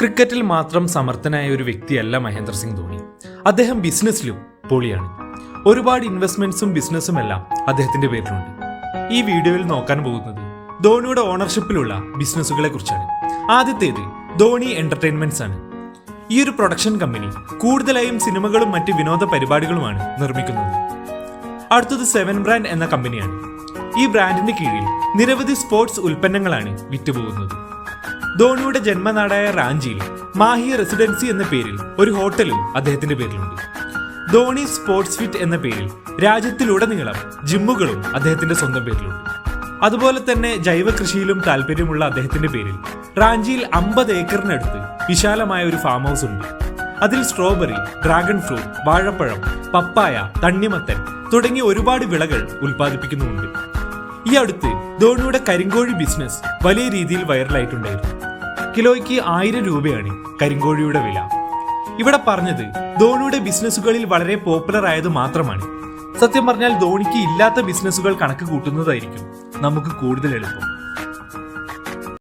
ക്രിക്കറ്റിൽ മാത്രം സമർത്ഥനായ ഒരു വ്യക്തിയല്ല മഹേന്ദ്ര സിംഗ് ധോണി. അദ്ദേഹം ബിസിനസ്സിലും പൊളിയാണ്. ഒരുപാട് ഇൻവെസ്റ്റ്മെന്റ്സും ബിസിനസ്സും എല്ലാം അദ്ദേഹത്തിന്റെ പേരിലുണ്ട്. ഈ വീഡിയോയിൽ നോക്കാൻ പോകുന്നത് ധോണിയുടെ ഓണർഷിപ്പിലുള്ള ബിസിനസ്സുകളെ കുറിച്ചാണ്. ആദ്യത്തേത് ധോണി എന്റർടൈൻമെന്റ്സ് ആണ്. ഈ ഒരു പ്രൊഡക്ഷൻ കമ്പനി കൂടുതലായും സിനിമകളും മറ്റ് വിനോദ പരിപാടികളുമാണ് നിർമ്മിക്കുന്നത്. അടുത്തത് 7 ബ്രാൻഡ് എന്ന കമ്പനിയാണ്. ഈ ബ്രാൻഡിന്റെ കീഴിൽ നിരവധി സ്പോർട്സ് ഉൽപ്പന്നങ്ങളാണ് വിറ്റുപോകുന്നത്. ധോണിയുടെ ജന്മനാടായ റാഞ്ചിയിൽ മാഹി റെസിഡൻസി എന്ന പേരിൽ ഒരു ഹോട്ടലും അദ്ദേഹത്തിന്റെ പേരിലുണ്ട്. ധോണി സ്പോർട്സ് ഫിറ്റ് എന്ന പേരിൽ രാജ്യത്തിലുടനീളം ജിമ്മുകളും അദ്ദേഹത്തിന്റെ സ്വന്തം പേരിലുണ്ട്. അതുപോലെ തന്നെ ജൈവ കൃഷിയിലും താല്പര്യമുള്ള അദ്ദേഹത്തിന്റെ പേരിൽ റാഞ്ചിയിൽ 50 ഏക്കറിനടുത്ത് വിശാലമായ ഒരു ഫാം ഹൗസ് ഉണ്ട്. അതിൽ സ്ട്രോബെറി, ഡ്രാഗൺ ഫ്രൂട്ട്, വാഴപ്പഴം, പപ്പായ, തണ്ണിമത്തൻ തുടങ്ങിയ ഒരുപാട് വിളകൾ ഉൽപ്പാദിപ്പിക്കുന്നുമുണ്ട്. ഈ അടുത്ത് ധോണിയുടെ കരിങ്കോഴി ബിസിനസ് വലിയ രീതിയിൽ വൈറലായിട്ടുണ്ടായിരുന്നു. കിലോയ്ക്ക് 1000 രൂപയാണ് കരിങ്കോഴിയുടെ വില. ഇവിടെ പറഞ്ഞത് ധോണിയുടെ ബിസിനസ്സുകളിൽ വളരെ പോപ്പുലർ ആയത് മാത്രമാണ്. സത്യം പറഞ്ഞാൽ ധോണിക്ക് ഇല്ലാത്ത ബിസിനസ്സുകൾ കണക്ക് കൂട്ടുന്നതായിരിക്കും നമുക്ക് കൂടുതൽ എളുപ്പം.